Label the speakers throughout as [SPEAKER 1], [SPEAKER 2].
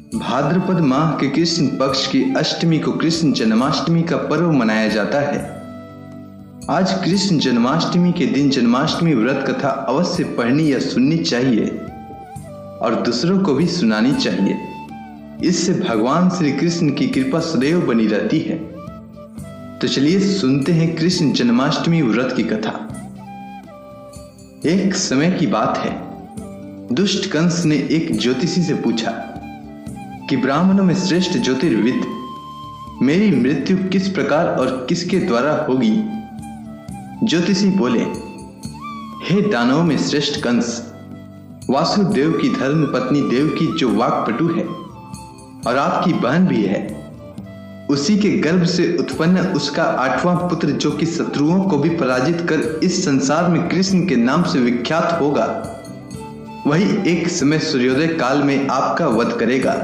[SPEAKER 1] भाद्रपद माह के कृष्ण पक्ष की अष्टमी को कृष्ण जन्माष्टमी का पर्व मनाया जाता है। आज कृष्ण जन्माष्टमी के दिन जन्माष्टमी व्रत कथा अवश्य पढ़नी या सुननी चाहिए और दूसरों को भी सुनानी चाहिए। इससे भगवान श्री कृष्ण की कृपा सदैव बनी रहती है। तो चलिए सुनते हैं कृष्ण जन्माष्टमी व्रत की कथा। एक समय की बात है, दुष्ट कंस ने एक ज्योतिषी से पूछा कि ब्राह्मणों में श्रेष्ठ ज्योतिर्विद मेरी मृत्यु किस प्रकार और किसके द्वारा होगी। ज्योतिषी बोले, हे दानवों में श्रेष्ठ कंस, वासुदेव की धर्म पत्नी देवकी जो वाक्पटु है और आपकी बहन भी है, उसी के गर्भ से उत्पन्न उसका 8वां पुत्र जो कि शत्रुओं को भी पराजित कर इस संसार में कृष्ण के नाम से विख्यात होगा, वही एक समय सूर्योदय काल में आपका वध करेगा।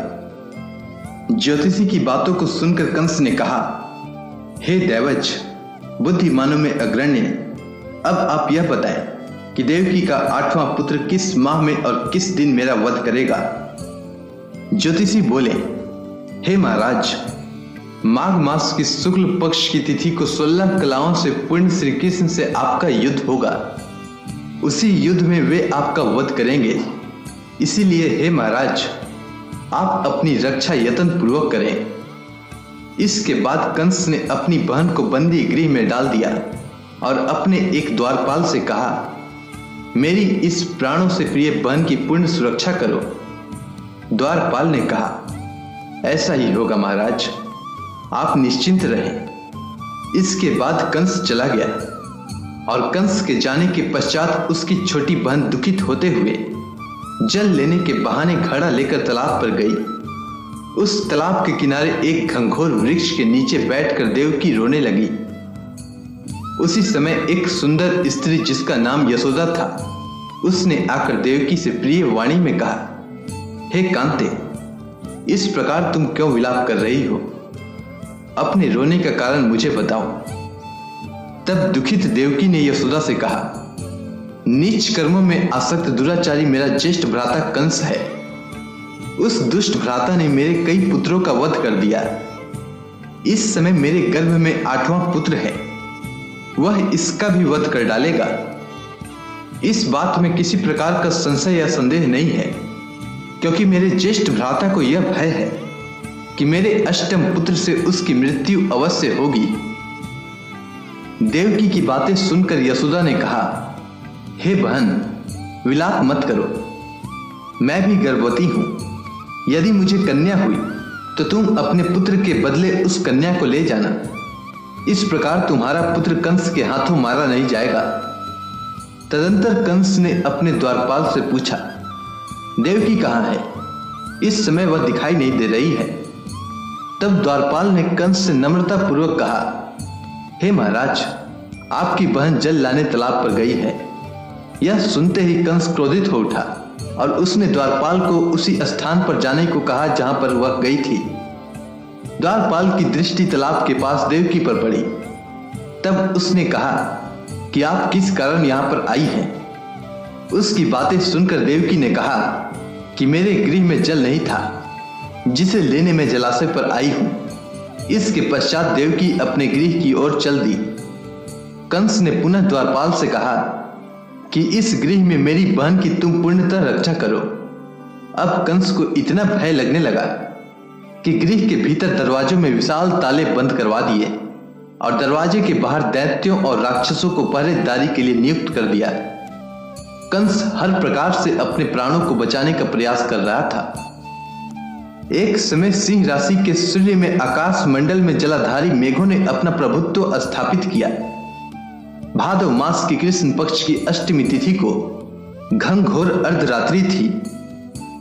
[SPEAKER 1] ज्योतिषी की बातों को सुनकर कंस ने कहा, हे दैवज, बुद्धिमानों में अग्रण्य, अब आप यह बताएं कि देवकी का 8वां पुत्र किस माह में और किस दिन मेरा वध करेगा। ज्योतिषी बोले, हे महाराज, माघ मास की शुक्ल पक्ष की तिथि को 16 कलाओं से पूर्ण श्री कृष्ण से आपका युद्ध होगा। उसी युद्ध में वे आपका वध करेंगे। इसीलिए हे महाराज, आप अपनी रक्षा यत्न पूर्वक करें। इसके बाद कंस ने अपनी बहन को बंदी गृह में डाल दिया और अपने एक द्वारपाल से कहा, मेरी इस प्राणों से प्रिय बहन की पूर्ण सुरक्षा करो। द्वारपाल ने कहा, ऐसा ही होगा महाराज, आप निश्चिंत रहें। इसके बाद कंस चला गया और कंस के जाने के पश्चात उसकी छोटी बहन दुखित होते हुए जल लेने के बहाने घड़ा लेकर तालाब पर गई। उस तालाब के किनारे एक घंघोर वृक्ष के नीचे बैठकर देवकी रोने लगी। उसी समय एक सुंदर स्त्री जिसका नाम यशोदा था, उसने आकर देवकी से प्रिय वाणी में कहा, हे कांते, इस प्रकार तुम क्यों विलाप कर रही हो? अपने रोने का कारण मुझे बताओ। तब दुखित देवकी ने यशोदा से कहा, नीच कर्मों में आसक्त दुराचारी मेरा ज्येष्ठ भ्राता कंस है। उस दुष्ट भ्राता ने मेरे कई पुत्रों का वध कर दिया। इस समय मेरे गर्भ में 8वां पुत्र है, वह इसका भी वध कर डालेगा। इस बात में किसी प्रकार का संशय या संदेह नहीं है, क्योंकि मेरे ज्येष्ठ भ्राता को यह भय है कि मेरे अष्टम पुत्र से उसकी मृत्यु अवश्य होगी। देवकी की बातें सुनकर यशोदा ने कहा, हे बहन, विलाप मत करो, मैं भी गर्भवती हूं। यदि मुझे कन्या हुई तो तुम अपने पुत्र के बदले उस कन्या को ले जाना। इस प्रकार तुम्हारा पुत्र कंस के हाथों मारा नहीं जाएगा। तदंतर कंस ने अपने द्वारपाल से पूछा, देवकी कहाँ है? इस समय वह दिखाई नहीं दे रही है। तब द्वारपाल ने कंस से नम्रता पूर्वक कहा, हे महाराज, आपकी बहन जल लाने तालाब पर गई है। यह सुनते ही कंस क्रोधित हो उठा और उसने द्वारपाल को उसी स्थान पर जाने को कहा जहां पर वह गई थी। द्वारपाल की दृष्टि तालाब के पास देवकी पर पड़ी। तब उसने कहा कि आप किस कारण यहां पर आई हैं? उसकी बातें सुनकर देवकी ने कहा कि मेरे गृह में जल नहीं था, जिसे लेने में जलाशय पर आई हूं। इसके पश्चात देवकी अपने गृह की ओर चल दी। कंस ने पुनः द्वारपाल से कहा कि इस गृह में मेरी बहन की तुम पूर्णतः रक्षा करो। अब कंस को इतना भय लगने लगा कि गृह के भीतर दरवाजों में विशाल ताले बंद करवा दिए और दरवाजे के बाहर दैत्यों और राक्षसों को पहरेदारी के लिए नियुक्त कर दिया। कंस हर प्रकार से अपने प्राणों को बचाने का प्रयास कर रहा था। एक समय सिंह राशि के सूर्य में आकाश मंडल में जलाधारी मेघों ने अपना प्रभुत्व स्थापित किया। भादव मास की कृष्ण पक्ष की अष्टमी तिथि को घंघोर अर्धरात्रि थी।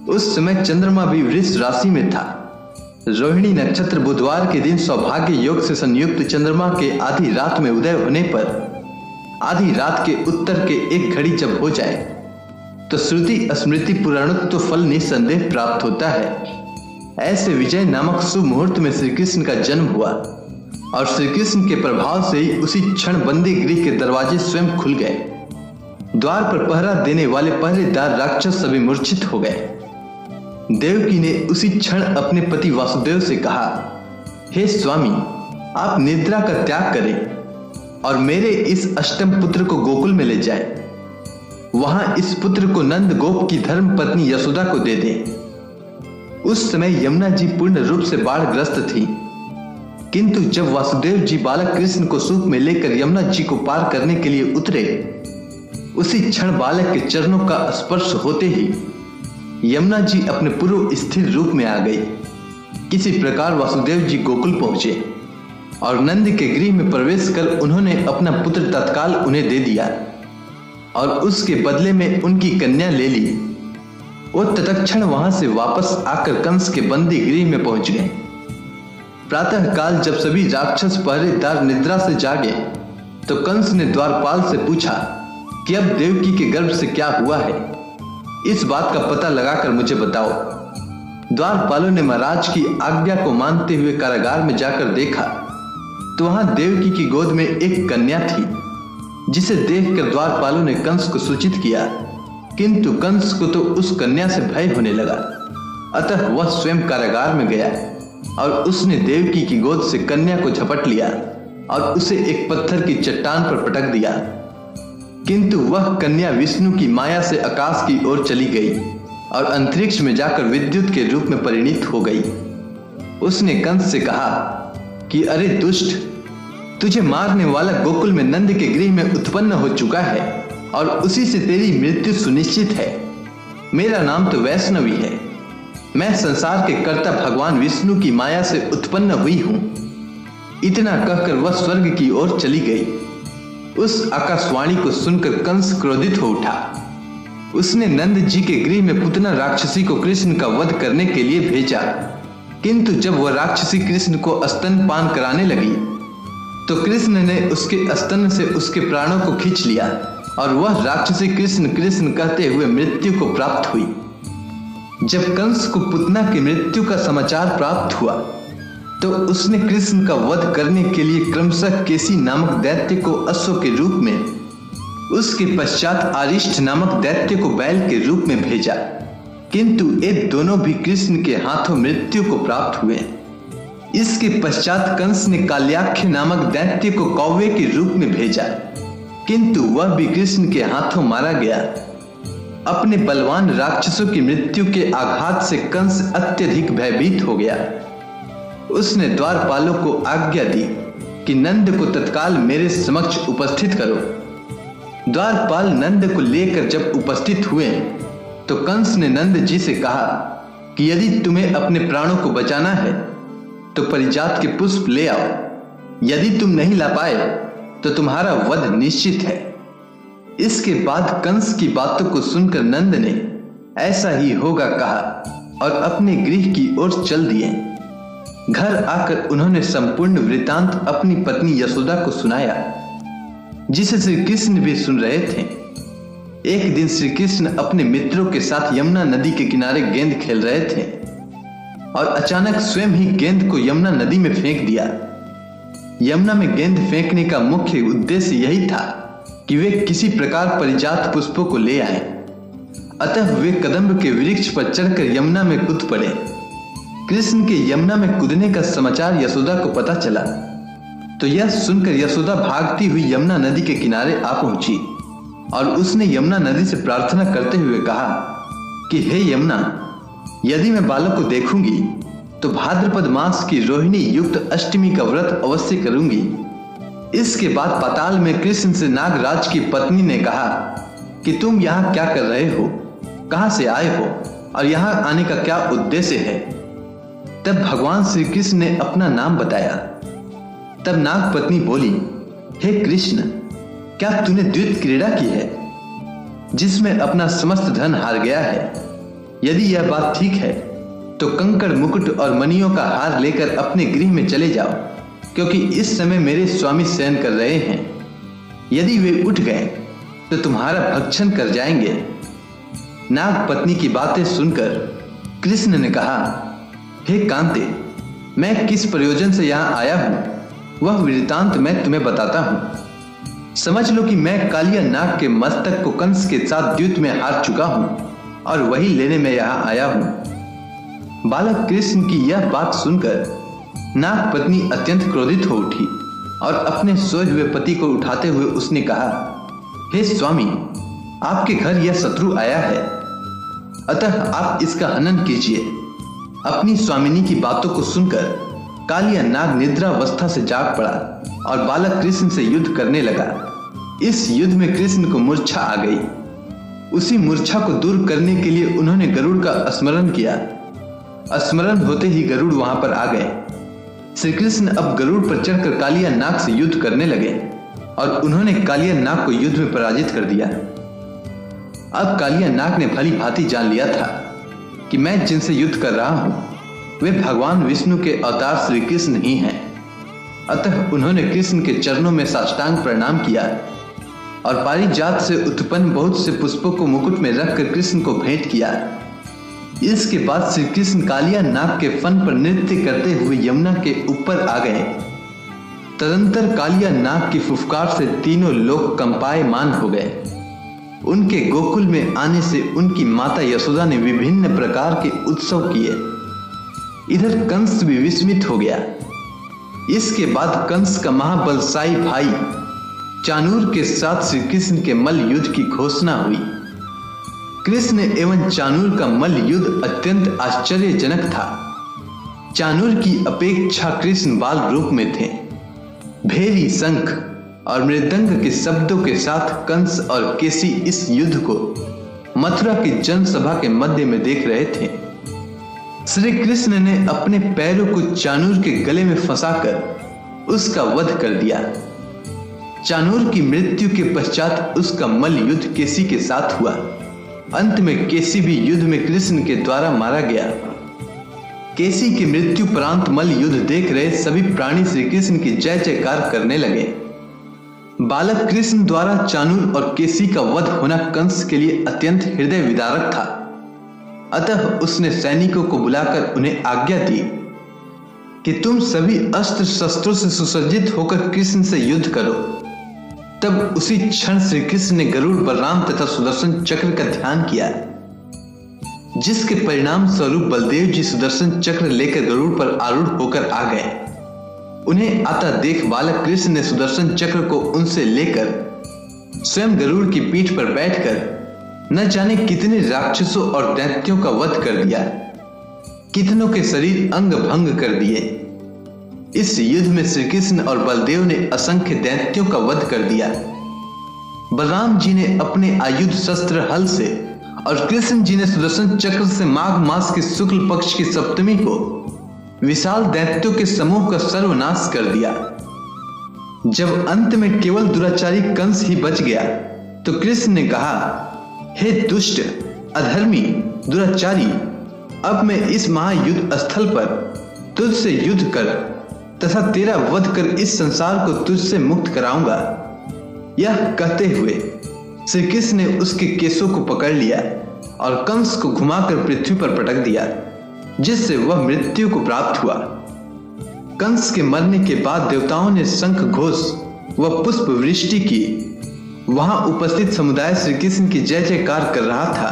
[SPEAKER 1] उस समय चंद्रमा भी वृष राशि में था। रोहिणी नक्षत्र बुधवार के दिन सौभाग्य योग से संयुक्त चंद्रमा के आधी रात में उदय होने पर आधी रात के उत्तर के एक घड़ी जब हो जाए तो श्रुति स्मृति पुराणत्व फल निसंदेह प्राप्त होता है। ऐसे विजय नामक शुभ मुहूर्त में श्री कृष्ण का जन्म हुआ और श्री कृष्ण के प्रभाव से ही उसी क्षण बंदी गृह के दरवाजे स्वयं खुल गए। द्वार पर पहरा देने वाले पहरेदार राक्षस सभी मूर्छित हो गए। देवकी ने उसी क्षण अपने पति वासुदेव से कहा, हे स्वामी, आप निद्रा का त्याग करें और मेरे इस अष्टम पुत्र को गोकुल में ले जाएं। वहां इस पुत्र को नंद गोप की धर्म पत्नी यशोदा को दे दें। उस समय यमुना जी पूर्ण रूप से बाढ़ग्रस्त थी, किंतु जब वासुदेव जी बालक कृष्ण को सूप में लेकर यमुना जी को पार करने के लिए उतरे, उसी क्षण बालक के चरणों का स्पर्श होते ही यमुना जी अपने पूर्व स्थिर रूप में आ गई। किसी प्रकार वासुदेव जी गोकुल पहुंचे और नंद के गृह में प्रवेश कर उन्होंने अपना पुत्र तत्काल उन्हें दे दिया और उसके बदले में उनकी कन्या ले ली। वो तत्क्षण वहां से वापस आकर कंस के बंदी गृह में पहुंच गए। प्रातः काल जब सभी राक्षस पहरेदार निद्रा से जागे तो कंस ने द्वारपाल से पूछा कि अब देवकी के गर्भ से क्या हुआ है, इस बात का पता लगाकर मुझे बताओ। द्वारपालों ने महाराज की आज्ञा को मानते हुए कारागार में जाकर देखा तो वहां देवकी की गोद में एक कन्या थी, जिसे देखकर द्वारपालों ने कंस को सूचित किया, किंतु कंस को तो उस कन्या से भय होने लगा। अतः वह स्वयं कारागार में गया और उसने देवकी की गोद से कन्या को झपट लिया और उसे एक पत्थर की चट्टान पर पटक दिया, किंतु वह कन्या विष्णु की माया से आकाश की ओर चली गई और अंतरिक्ष में जाकर विद्युत के रूप में परिणित हो गई। उसने कंस से कहा कि अरे दुष्ट, तुझे मारने वाला गोकुल में नंद के गृह में उत्पन्न हो चुका है और उसी से तेरी मृत्यु सुनिश्चित है। मेरा नाम तो वैष्णवी है, मैं संसार के कर्ता भगवान विष्णु की माया से उत्पन्न हुई हूं। इतना कहकर वह स्वर्ग की ओर चली गई। उस आकाशवाणी को सुनकर कंस क्रोधित हो उठा। उसने नंद जी के गृह में पुतना राक्षसी को कृष्ण का वध करने के लिए भेजा, किंतु जब वह राक्षसी कृष्ण को स्तनपान कराने लगी तो कृष्ण ने उसके स्तन से उसके प्राणों को खींच लिया और वह राक्षसी कृष्ण कृष्ण कहते हुए मृत्यु को प्राप्त हुई। जब कंस को पुतना की मृत्यु का समाचार प्राप्त हुआ तो उसने कृष्ण का वध करने के लिए क्रमशः केसी नामक दैत्य को अश्व के रूप में, उसके पश्चात आरिष्ट नामक दैत्य को बैल के रूप में भेजा, किंतु ये दोनों भी कृष्ण के हाथों मृत्यु को प्राप्त हुए। इसके पश्चात कंस ने काल्याख्य नामक दैत्य को कौवे के रूप में भेजा, किंतु वह भी कृष्ण के हाथों मारा गया। अपने बलवान राक्षसों की मृत्यु के आघात से कंस अत्यधिक भयभीत हो गया। उसने द्वारपालों को आज्ञा दी कि नंद को तत्काल मेरे समक्ष उपस्थित करो। द्वारपाल नंद को लेकर जब उपस्थित हुए तो कंस ने नंद जी से कहा कि यदि तुम्हें अपने प्राणों को बचाना है तो परिजात के पुष्प ले आओ, यदि तुम नहीं ला पाए तो तुम्हारा वध निश्चित है। इसके बाद कंस की बातों को सुनकर नंद ने ऐसा ही होगा कहा और अपने गृह की ओर चल दिए। घर आकर उन्होंने संपूर्ण वृतांत अपनी पत्नी यशोदा को सुनाया, जिसे श्री कृष्ण भी सुन रहे थे। एक दिन श्री कृष्ण अपने मित्रों के साथ यमुना नदी के किनारे गेंद खेल रहे थे और अचानक स्वयं ही गेंद को यमुना नदी में फेंक दिया। यमुना में गेंद फेंकने का मुख्य उद्देश्य यही था कि वे किसी प्रकार परिजात पुष्पों को ले आए। अतः वे कदम्ब के वृक्ष पर चढ़कर यमुना में कूद पड़े। कृष्ण के यमुना में कूदने का समाचार यशोदा को पता चला तो यह सुनकर यशोदा भागती हुई यमुना नदी के किनारे आ पहुंची और उसने यमुना नदी से प्रार्थना करते हुए कहा कि हे यमुना, यदि मैं बालक को देखूंगी तो भाद्रपद मास की रोहिणी युक्त अष्टमी का व्रत अवश्य करूंगी। इसके बाद पाताल में कृष्ण से नागराज की पत्नी ने कहा कि तुम यहाँ क्या कर रहे हो, कहां से आए हो और यहाँ आने का क्या उद्देश्य है। तब भगवान श्री कृष्ण ने अपना नाम बताया। तब नाग पत्नी बोली, हे कृष्ण, क्या तूने द्वित क्रीड़ा की है जिसमें अपना समस्त धन हार गया है? यदि यह बात ठीक है तो कंकड़ मुकुट और मणियों का हार लेकर अपने गृह में चले जाओ, क्योंकि इस समय मेरे स्वामी शयन कर रहे हैं। यदि वे उठ गए तो तुम्हारा भक्षण कर जाएंगे। नाग पत्नी की बातें सुनकर कृष्ण ने कहा, हे कांते, मैं किस प्रयोजन से यहाँ आया हूँ वह वृतांत मैं तुम्हें बताता हूँ। समझ लो कि मैं कालिया नाग के मस्तक को कंस के साथ द्यूत में हार चुका हूँ और वही लेने में यहाँ आया हूँ। बालक कृष्ण की यह बात सुनकर नाग पत्नी अत्यंत क्रोधित हो उठी और अपने सोए हुए पति को उठाते हुए उसने कहा, हे स्वामी, आपके घर यह शत्रु आया है, अतः आप इसका हनन कीजिए। अपनी स्वामिनी की बातों को सुनकर कालिया नाग निद्रावस्था से जाग पड़ा और बालक कृष्ण से युद्ध करने लगा। इस युद्ध में कृष्ण को मूर्छा आ गई। उसी मूर्छा को दूर करने के लिए उन्होंने गरुड़ का स्मरण किया। स्मरण होते ही गरुड़ वहां पर आ गए। श्री कृष्ण अब गरुड़ पर चढ़कर कालिया नाग से युद्ध करने लगे और उन्होंने कालिया नाग को युद्ध में पराजित कर दिया। अब कालिया नाग ने भली भांति जान लिया था कि मैं जिनसे युद्ध कर रहा हूं वे भगवान विष्णु के अवतार श्री कृष्ण ही हैं। अतः उन्होंने कृष्ण के चरणों में साष्टांग प्रणाम किया और पारिजात से उत्पन्न बहुत से पुष्पों को मुकुट में रखकर कृष्ण को भेंट किया। इसके बाद श्री कृष्ण कालिया नाग के फन पर नृत्य करते हुए यमुना के ऊपर आ गए। तदंतर कालिया नाग की फुफकार से तीनों लोग कंपायमान हो गए। उनके गोकुल में आने से उनकी माता यशोदा ने विभिन्न प्रकार के उत्सव किए। इधर कंस भी विस्मित हो गया। इसके बाद कंस का महाबलशाही भाई चाणूर के साथ श्री कृष्ण के मल्ल युद्ध की घोषणा हुई। कृष्ण एवं चाणूर का मल्ल युद्ध अत्यंत आश्चर्यजनक था। चाणूर की अपेक्षा कृष्ण बाल रूप में थे। भेरी, शंख और मृदंग के शब्दों के साथ कंस और केसी इस युद्ध को मथुरा की जनसभा के मध्य में देख रहे थे। श्री कृष्ण ने अपने पैरों को चाणूर के गले में फंसाकर उसका वध कर दिया। चाणूर की मृत्यु के पश्चात उसका मल्ल युद्ध केसी के साथ हुआ। अंत में केसी भी युद्ध में कृष्ण के द्वारा मारा गया। केसी की मृत्यु प्रांत मल्ल युद्ध देख रहे सभी प्राणी श्री कृष्ण की जय जयकार करने लगे। बालक कृष्ण द्वारा चाणूर और केसी का वध होना कंस के लिए अत्यंत हृदय विदारक था। अतः उसने सैनिकों को बुलाकर उन्हें आज्ञा दी कि तुम सभी अस्त्र शस्त्रों से सुसज्जित होकर कृष्ण से युद्ध करो। तब उसी क्षण श्री कृष्ण ने गरुड़, बलराम तथा सुदर्शन चक्र का ध्यान किया, जिसके परिणाम स्वरूप बलदेव जी सुदर्शन चक्र लेकर गरुड़ पर आरूढ़ होकर आ गए। उन्हें आता देख बालक कृष्ण ने सुदर्शन चक्र को उनसे लेकर स्वयं गरुड़ की पीठ पर बैठकर न जाने कितने राक्षसों और दैत्यों का वध कर दिया। कितनों के शरीर अंग भंग कर दिए। इस युद्ध में श्री कृष्ण और बलदेव ने असंख्य दैत्यों का वध कर दिया। बलराम जी ने अपने आयुध शस्त्र हल से और कृष्ण जी ने सुदर्शन चक्र से माघ मास के शुक्ल पक्ष की सप्तमी को विशाल दैत्यों के समूह का सर्वनाश कर दिया। जब अंत में केवल दुराचारी कंस ही बच गया तो कृष्ण ने कहा, हे दुष्ट, अधर्मी, दुराचारी, अब मैं इस महायुद्ध स्थल पर तुझसे युद्ध कर तथा तेरा वध कर इस संसार को तुझसे मुक्त कराऊंगा। यह कहते हुए श्री कृष्ण ने उसके केसों को पकड़ लिया और कंस को घुमाकर पृथ्वी पर पटक दिया, जिससे वह मृत्यु को प्राप्त हुआ। कंस के मरने के बाद देवताओं ने शंख घोष व पुष्प वृष्टि की। वहां उपस्थित समुदाय श्री कृष्ण की जय जयकार कर रहा था।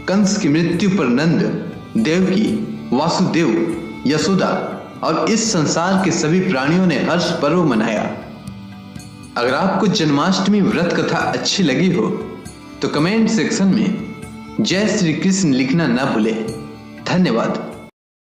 [SPEAKER 1] कंस की मृत्यु पर नंद, देवकी, वासुदेव, यशोदा और इस संसार के सभी प्राणियों ने हर्ष पर्व मनाया। अगर आपको जन्माष्टमी व्रत कथा अच्छी लगी हो तो कमेंट सेक्शन में जय श्री कृष्ण लिखना न भूलें। धन्यवाद।